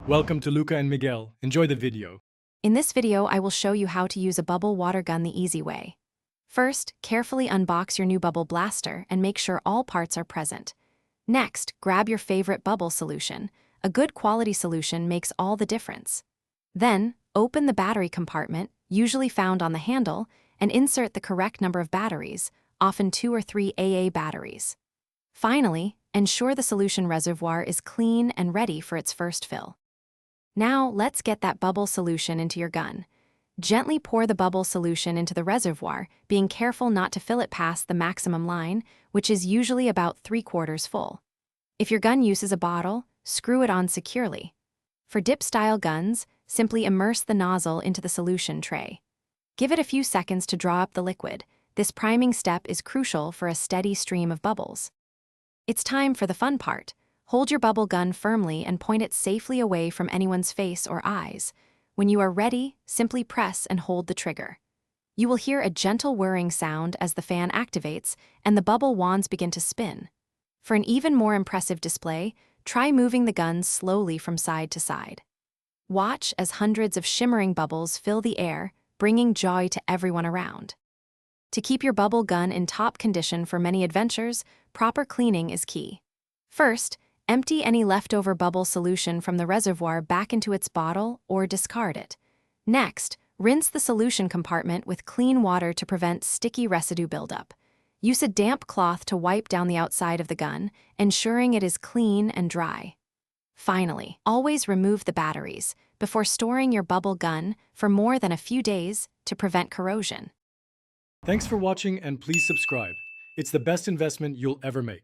Welcome to Luca and Miguel. Enjoy the video. In this video, I will show you how to use a bubble water gun the easy way. First, carefully unbox your new bubble blaster and make sure all parts are present. Next, grab your favorite bubble solution. A good quality solution makes all the difference. Then, open the battery compartment, usually found on the handle, and insert the correct number of batteries, often 2 or 3 AA batteries. Finally, ensure the solution reservoir is clean and ready for its first fill. Now, let's get that bubble solution into your gun. Gently pour the bubble solution into the reservoir, being careful not to fill it past the maximum line, which is usually about 3/4 full. If your gun uses a bottle, screw it on securely. For dip-style guns, simply immerse the nozzle into the solution tray. Give it a few seconds to draw up the liquid. This priming step is crucial for a steady stream of bubbles. It's time for the fun part. Hold your bubble gun firmly and point it safely away from anyone's face or eyes. When you are ready, simply press and hold the trigger. You will hear a gentle whirring sound as the fan activates and the bubble wands begin to spin. For an even more impressive display, try moving the gun slowly from side to side. Watch as hundreds of shimmering bubbles fill the air, bringing joy to everyone around. To keep your bubble gun in top condition for many adventures, proper cleaning is key. First, empty any leftover bubble solution from the reservoir back into its bottle or discard it. Next, rinse the solution compartment with clean water to prevent sticky residue buildup. Use a damp cloth to wipe down the outside of the gun, ensuring it is clean and dry. Finally, always remove the batteries before storing your bubble gun for more than a few days to prevent corrosion. Thanks for watching and please subscribe. It's the best investment you'll ever make.